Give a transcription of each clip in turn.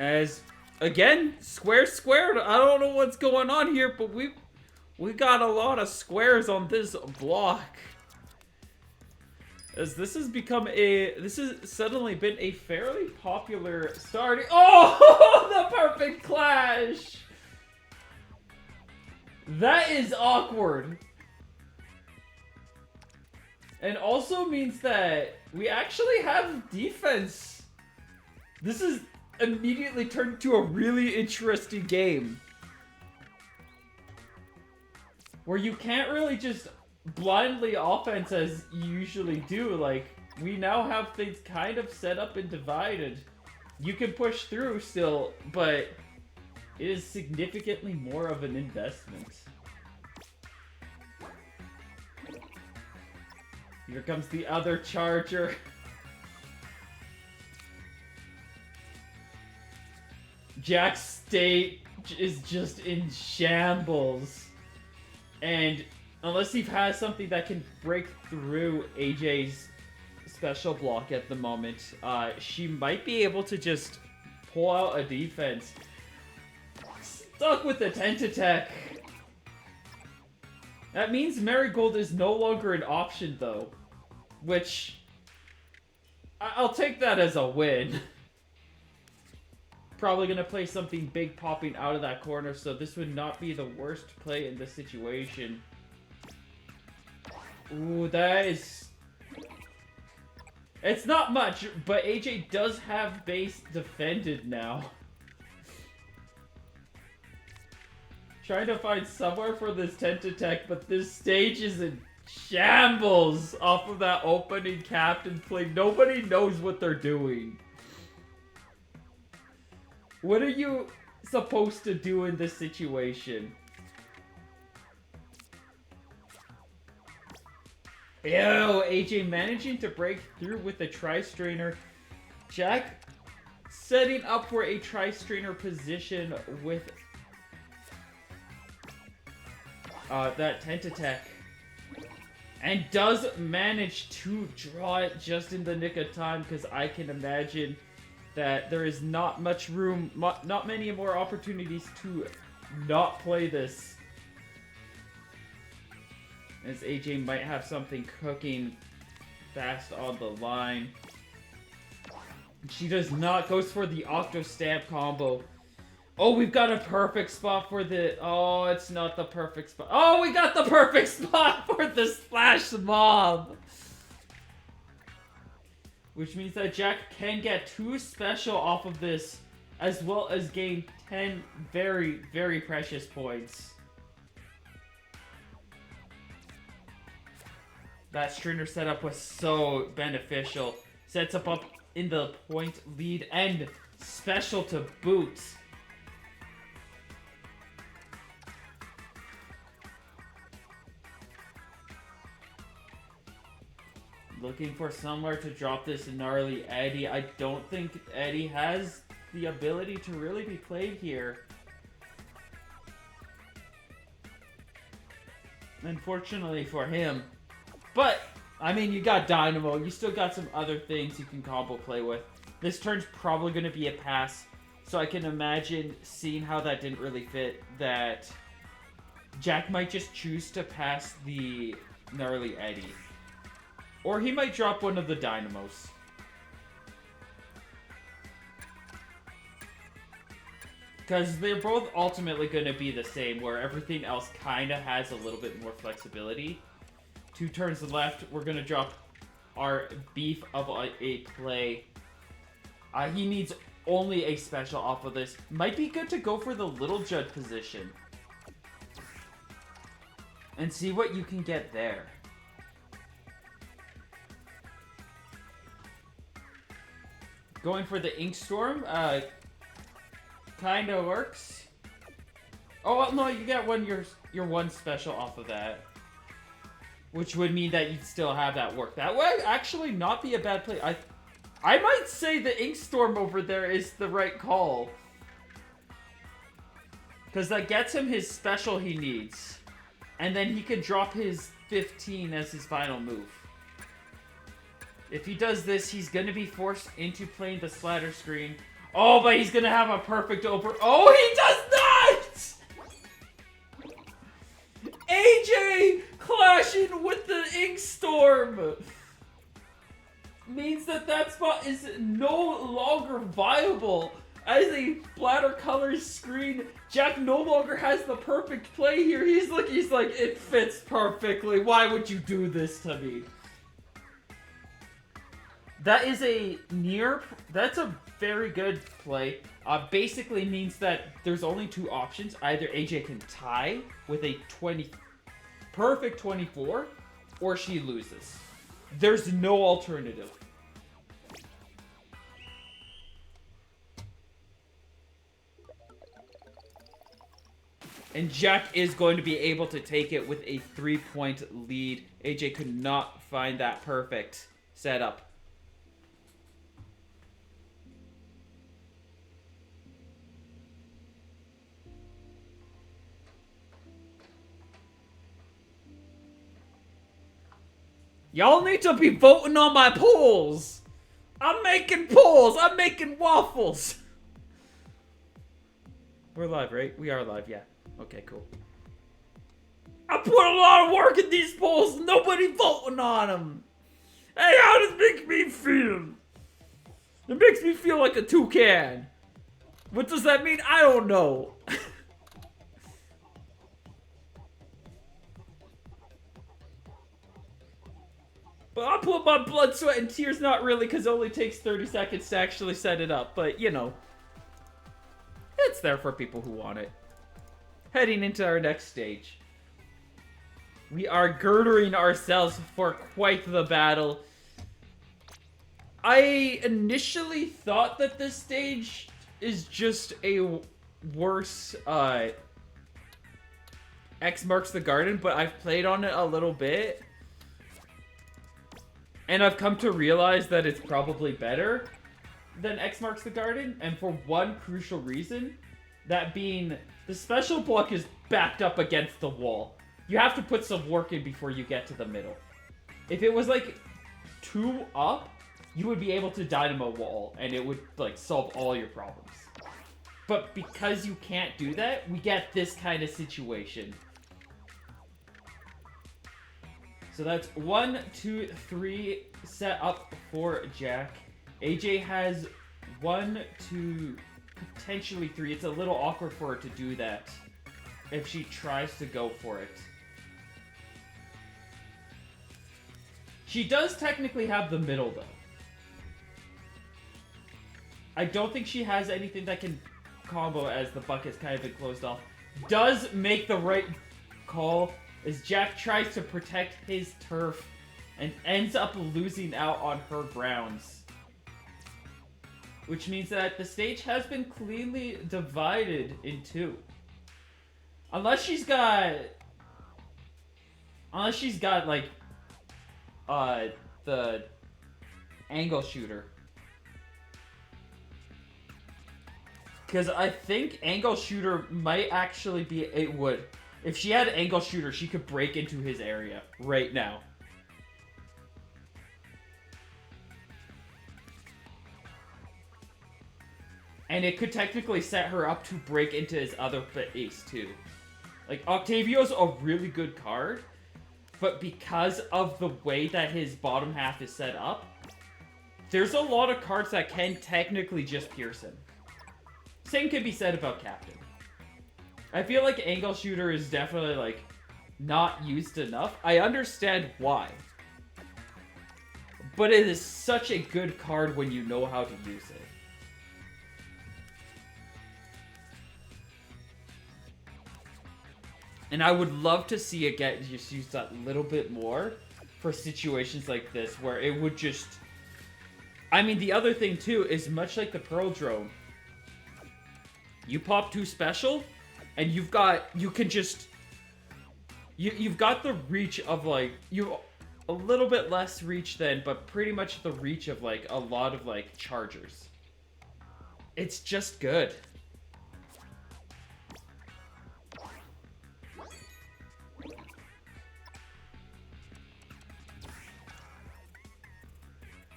As, again, squared. I don't know what's going on here, but we got a lot of squares on this block. As this has suddenly been a fairly popular starting. Oh, the perfect clash! That is awkward. And also means that we actually have defense. This is immediately turned into a really interesting game. Where you can't really just blindly offense as you usually do. Like, we now have things kind of set up and divided. You can push through still, but it is significantly more of an investment. Here comes the other charger. Jack's state is just in shambles. And unless he has something that can break through AJ's special block at the moment, she might be able to just pull out a defense. Stuck with the Tentatek. That means Marigold is no longer an option, though. Which, I'll take that as a win. Probably going to play something big popping out of that corner, so this would not be the worst play in this situation. Ooh, that is... It's not much, but AJ does have base defended now. Trying to find somewhere for this Tentatek, but this stage is in shambles off of that opening captain play. Nobody knows what they're doing. What are you supposed to do in this situation? Ew, AJ managing to break through with the Tri-Strainer. Jack setting up for a Tri-Strainer position with that Tentatek. And does manage to draw it just in the nick of time, because I can imagine that there is not much room, not many more opportunities to not play this. As AJ might have something cooking fast on the line. She does not, goes for the Octo Stamp combo. Oh, we've got a perfect spot for the... Oh, it's not the perfect spot. Oh, we got the perfect spot for the Splash Mob! Which means that Jack can get 2 special off of this, as well as gain 10 very, very precious points. That Stringer setup was so beneficial. Sets up in the point lead and special to boot. Looking for somewhere to drop this gnarly Eddie. I don't think Eddie has the ability to really be played here. Unfortunately for him. But, I mean, you got Dynamo. You still got some other things you can combo play with. This turn's probably going to be a pass. So I can imagine, seeing how that didn't really fit, that Jack might just choose to pass the gnarly Eddie. Or he might drop one of the Dynamos. Because they're both ultimately going to be the same, where everything else kind of has a little bit more flexibility. 2 turns left, we're going to drop our beef of a play. He needs only a special off of this. Might be good to go for the Little Judd position. And see what you can get there. Going for the Inkstorm, kind of works. Oh, no, you get your one special off of that. Which would mean that you'd still have that work. That would actually not be a bad play. I might say the Inkstorm over there is the right call. Because that gets him his special he needs. And then he can drop his 15 as his final move. If he does this, he's going to be forced into playing the splatter screen. Oh, but he's gonna have a perfect over. Oh, he does not! AJ clashing with the Ink Storm means that that spot is no longer viable as a splatter color screen. Jack no longer has the perfect play here. He's like, it fits perfectly. Why would you do this to me? That is that's a very good play. Basically means that there's only two options. Either AJ can tie with a perfect 24, or she loses. There's no alternative. And Jack is going to be able to take it with a 3-point lead. AJ could not find that perfect setup. Y'all need to be voting on my polls. I'm making polls. I'm making waffles. We're live, right? We are live, yeah. Okay, cool. I put a lot of work in these polls. Nobody voting on them. Hey, how does it make me feel? It makes me feel like a toucan. What does that mean? I don't know. But I put my blood, sweat, and tears, not really, because it only takes 30 seconds to actually set it up. But, you know, it's there for people who want it. Heading into our next stage. We are girdering ourselves for quite the battle. I initially thought that this stage is just a worse X Marks the Garden, but I've played on it a little bit. And I've come to realize that it's probably better than X Marks the Garden, and for one crucial reason, that being the special block is backed up against the wall. You have to put some work in before you get to the middle. If it was like 2 up, you would be able to dynamo wall, and it would like solve all your problems. But because you can't do that, we get this kind of situation. So that's 1, 2, 3 set up for Jack. AJ has 1, 2, potentially 3. It's a little awkward for her to do that if she tries to go for it. She does technically have the middle, though. I don't think she has anything that can combo as the bucket's kind of been closed off. Does make the right call as Jack tries to protect his turf and ends up losing out on her grounds. Which means that the stage has been cleanly divided in 2. Unless she's got like the angle shooter. Because I think angle shooter might actually be, it would. If she had angle shooter, she could break into his area right now. And it could technically set her up to break into his other ace too. Like, Octavio's a really good card, but because of the way that his bottom half is set up, there's a lot of cards that can technically just pierce him. Same can be said about Captain. I feel like angle shooter is definitely, like, not used enough. I understand why. But it is such a good card when you know how to use it. And I would love to see it get just used a little bit more for situations like this, where it would just... I mean, the other thing, too, is much like the Pearl Drone. You pop 2 special... And you've got the reach of, like, a little bit less reach then, but pretty much the reach of, like, a lot of, like, chargers. It's just good.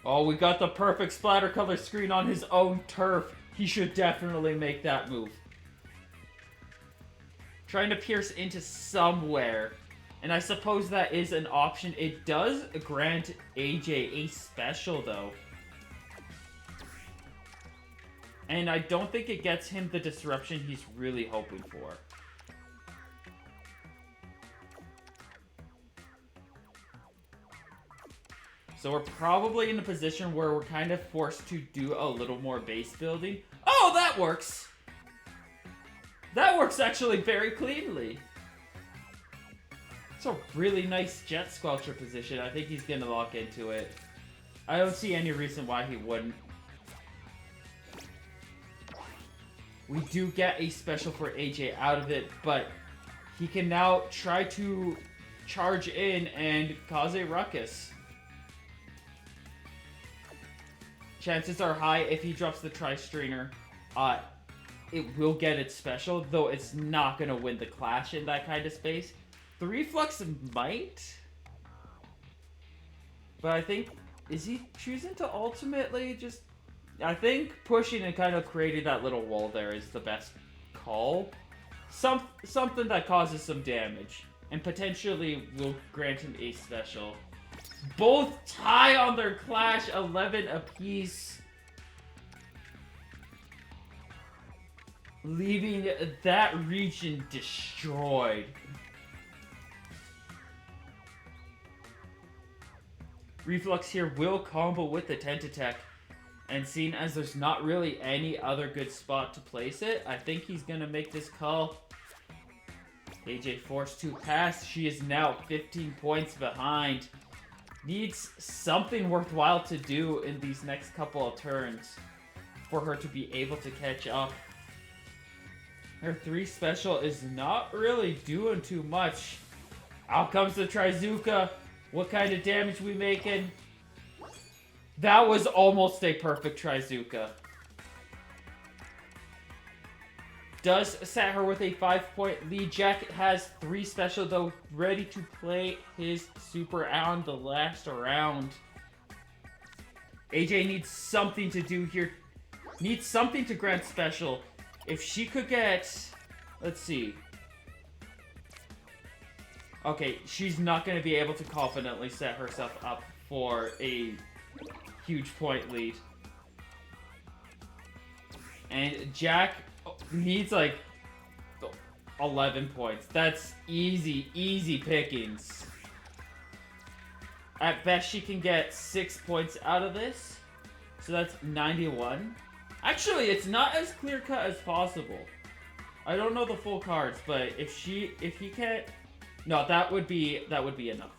Oh, we got the perfect splatter color screen on his own turf. He should definitely make that move. Trying to pierce into somewhere. And I suppose that is an option. It does grant AJ a special, though. And I don't think it gets him the disruption he's really hoping for. So we're probably in a position where we're kind of forced to do a little more base building. Oh, that works! That works actually very cleanly. It's a really nice Jet Squelcher position. I think he's going to lock into it. I don't see any reason why he wouldn't. We do get a special for AJ out of it, but he can now try to charge in and cause a ruckus. Chances are high if he drops the Tri-Stringer, it will get its special, though it's not going to win the clash in that kind of space. The Reflux might, but I think, is he choosing to ultimately just... I think pushing and kind of creating that little wall there is the best call. Something that causes some damage, and potentially will grant him a special. Both tie on their clash, 11 apiece. Leaving that region destroyed. Reflux here will combo with the Tentatek. And seeing as there's not really any other good spot to place it, I think he's going to make this call. AJ forced to pass. She is now 15 points behind. Needs something worthwhile to do in these next couple of turns for her to be able to catch up. Her 3 special is not really doing too much. Out comes the Trizuka. What kind of damage we making? That was almost a perfect Trizuka. Does set her with a 5-point lead. Jack has 3 special, though, ready to play his super on the last round. AJ needs something to do here. Needs something to grant special. If she could get... Let's see. Okay, she's not going to be able to confidently set herself up for a huge point lead. And Jack needs like 11 points. That's easy pickings. At best, she can get 6 points out of this. So that's 91. Actually, it's not as clear-cut as possible. I don't know the full cards, but if he can't... No, that would be enough.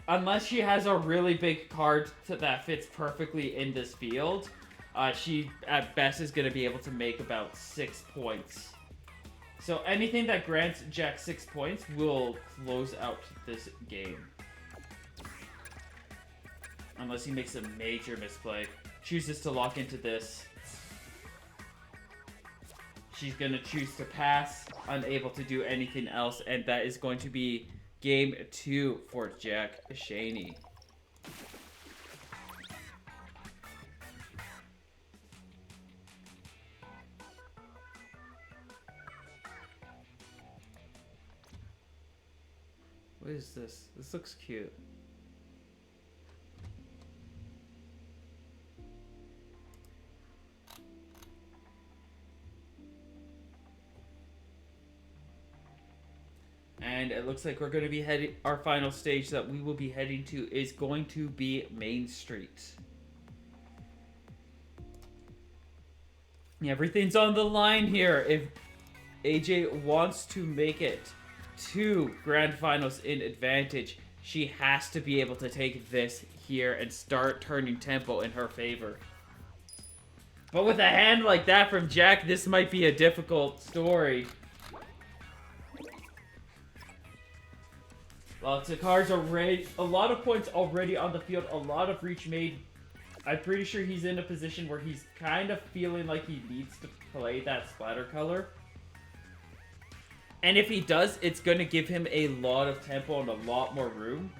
Unless she has a really big card that fits perfectly in this field, she at best is going to be able to make about 6 points. So anything that grants Jack 6 points will close out this game. Unless he makes a major misplay. Chooses to lock into this. She's going to choose to pass, unable to do anything else, and that is going to be game 2 for Jackshainy. What is this? This looks cute. And it looks like we're going to be heading... Our final stage that we will be heading to is going to be Main Street. Everything's on the line here. If AJ wants to make it to Grand Finals in advantage, she has to be able to take this here and start turning tempo in her favor. But with a hand like that from Jack, this might be a difficult story. Lots of cards already, a lot of points already on the field, a lot of reach made. I'm pretty sure he's in a position where he's kind of feeling like he needs to play that splatter color. And if he does, it's going to give him a lot of tempo and a lot more room.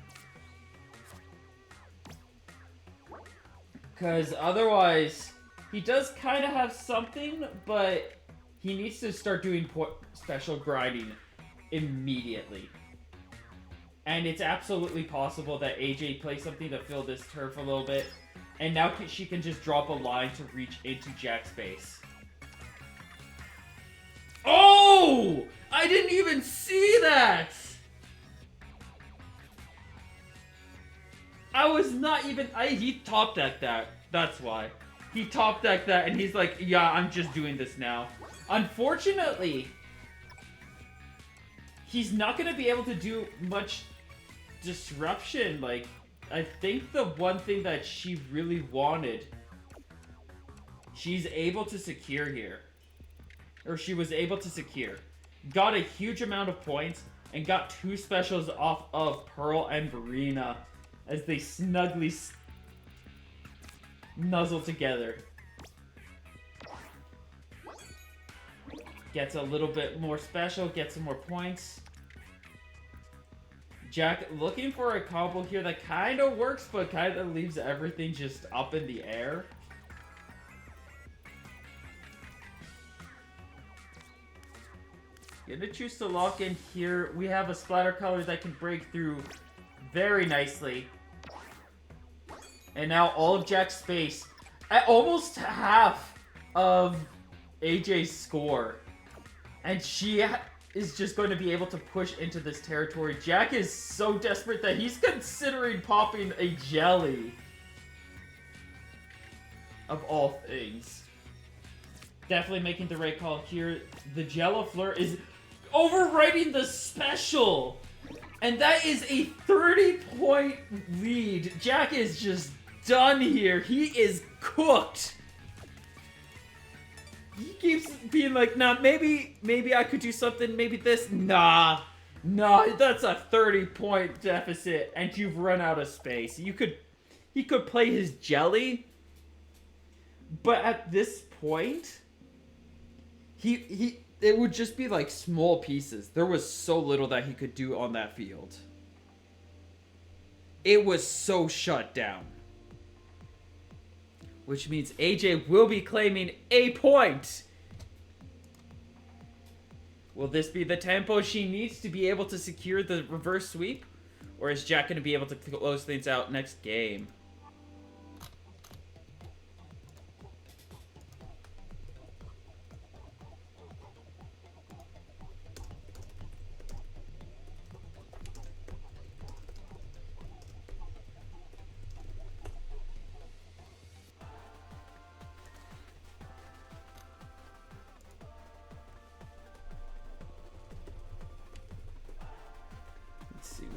Because otherwise, he does kind of have something, but he needs to start doing special grinding immediately. And it's absolutely possible that AJ plays something to fill this turf a little bit. And now she can just drop a line to reach into Jack's base. Oh! I didn't even see that! I was not even... he top decked that. That's why. He top decked that and he's like, yeah, I'm just doing this now. Unfortunately, he's not going to be able to do much disruption. Like, I think the one thing that she really wanted, she's able to secure here. Or she was able to secure. Got a huge amount of points and got 2 specials off of Pearl and Barina as they snugly nuzzle together. Gets a little bit more special, gets some more points. Jack looking for a combo here that kind of works, but kind of leaves everything just up in the air. Gonna choose to lock in here. We have a splatter color that can break through very nicely. And now all of Jack's space at almost half of AJ's score. And she is just going to be able to push into this territory. Jack is so desperate that he's considering popping a jelly. Of all things. Definitely making the right call here. The Jello Fleur is overwriting the special. And that is a 30-point lead. Jack is just done here. He is cooked. He keeps being like, nah, maybe I could do something, maybe this. Nah, that's a 30-point deficit, and you've run out of space. He could play his jelly, but at this point, it would just be like small pieces. There was so little that he could do on that field. It was so shut down. Which means AJ will be claiming a point. Will this be the tempo she needs to be able to secure the reverse sweep? Or is Jack going to be able to close things out next game?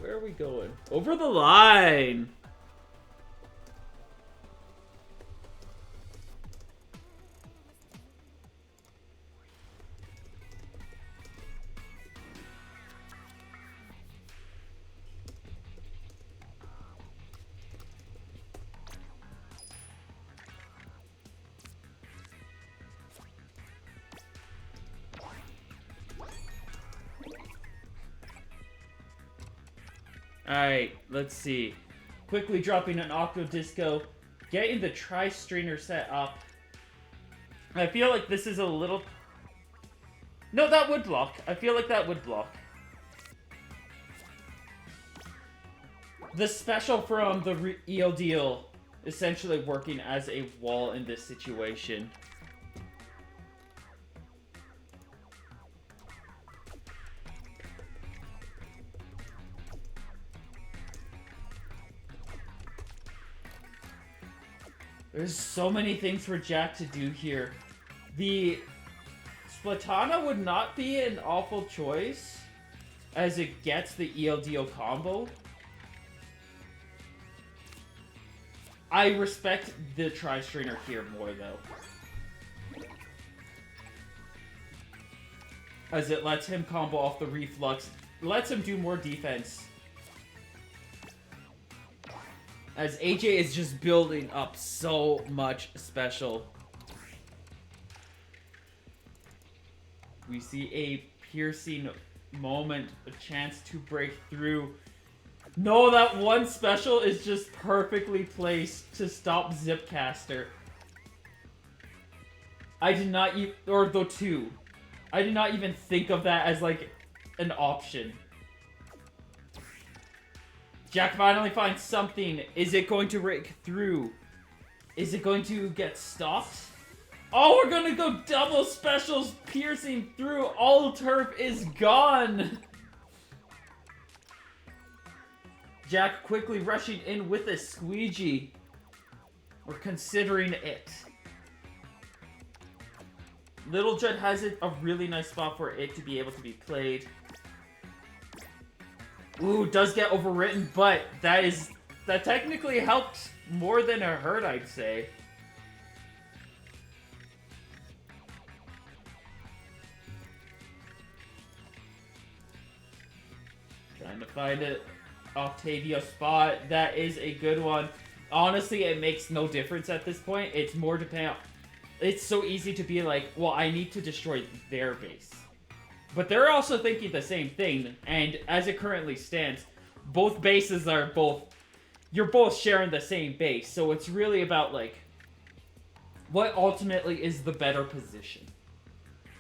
Where are we going? Over the line! Alright, let's see. Quickly dropping an Octo Disco. Getting the Tri-Strainer set up. I feel like this is a little... No, that would block. I feel like that would block. The special from the EO deal essentially working as a wall in this situation. There's so many things for Jack to do here. The Splatana would not be an awful choice, as it gets the ELDO combo. I respect the Tri-Strainer here more, though. As it lets him combo off the Reflux, lets him do more defense. As AJ is just building up so much special. We see a piercing moment, a chance to break through. No, that one special is just perfectly placed to stop Zipcaster. I did not even, or the two. I did not even think of that as like an option. Jack finally finds something. Is it going to rake through? Is it going to get stopped? Oh, we're gonna go double specials piercing through. All turf is gone. Jack quickly rushing in with a squeegee. We're considering it. Little Judd has a really nice spot for it to be able to be played. Ooh, does get overwritten, but that technically helped more than it hurt, I'd say. Trying to find an Octavia spot. That is a good one. Honestly, it makes no difference at this point. It's more dependent. It's so easy to be like, well, I need to destroy their base. But they're also thinking the same thing, and as it currently stands, both bases are you're both sharing the same base, so it's really about, like, what ultimately is the better position.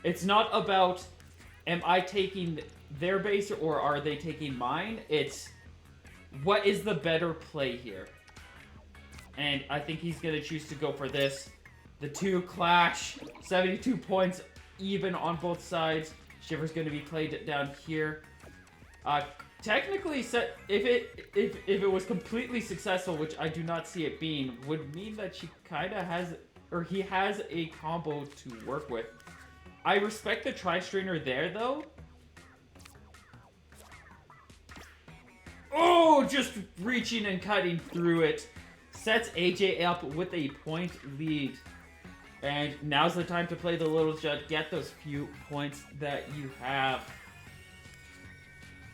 It's not about, am I taking their base or are they taking mine? It's, what is the better play here? And I think he's going to choose to go for this. The two clash, 72 points even on both sides. Shiver's going to be played down here. Technically, if it was completely successful, which I do not see it being, would mean that she kind of has, or he has a combo to work with. I respect the Tri-Strainer there, though. Oh, just reaching and cutting through it. Sets AJ up with a point lead. And now's the time to play the Little Judd. Get those few points that you have.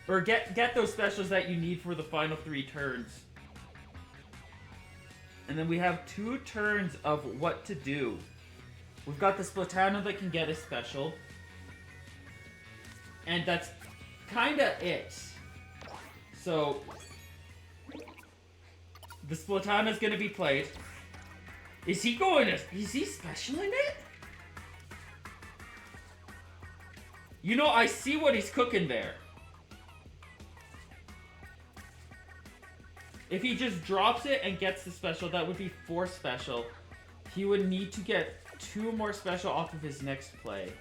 Or get those specials that you need for the final 3 turns. And then we have 2 turns of what to do. We've got the Splatana that can get a special. And that's kinda it. So, the Splatana's gonna be played. Is he specialing it? You know, I see what he's cooking there. If he just drops it and gets the special, that would be 4 special. He would need to get 2 more special off of his next play.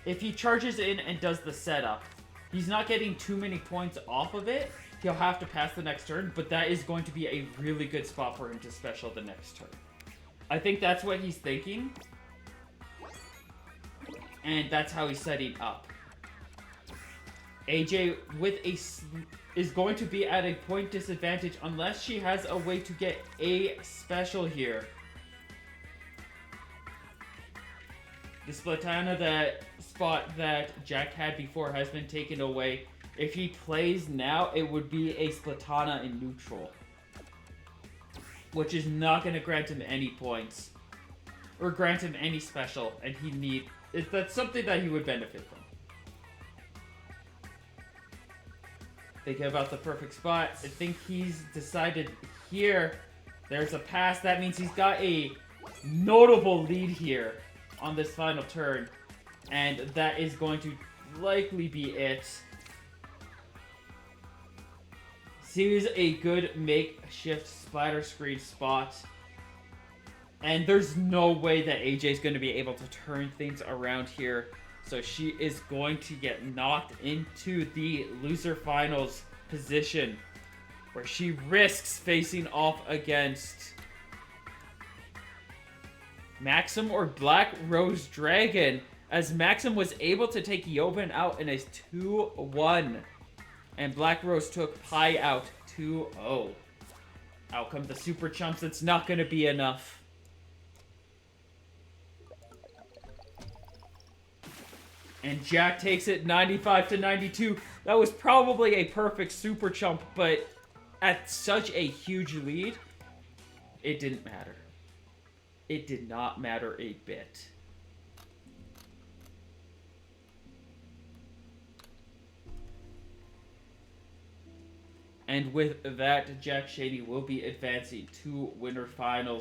If he charges in and does the setup, he's not getting too many points off of it. He'll have to pass the next turn, but that is going to be a really good spot for him to special the next turn. I think that's what he's thinking. And that's how he's setting up. AJ is going to be at a point disadvantage unless she has a way to get a special here. The Splatana, that spot that Jack had before, has been taken away. If he plays now, it would be a Splatana in neutral, which is not going to grant him any points or grant him any special, and that's something that he would benefit from. Thinking about the perfect spot, I think he's decided here. There's a pass. That means he's got a notable lead here on this final turn, and that is going to likely be it. Seems a good makeshift splatter screen spot, and there's no way that AJ's going to be able to turn things around here. So she is going to get knocked into the loser finals position, where she risks facing off against Maxim or Black Rose Dragon, as Maxim was able to take Yovan out in a 2-1, and Black Rose took Pi out 2-0. Out come the Super Chumps. It's not going to be enough. And Jack takes it 95-92. That was probably a perfect Super Chump, but at such a huge lead, it didn't matter. It did not matter a bit. And with that, Jackshainy will be advancing to winter finals.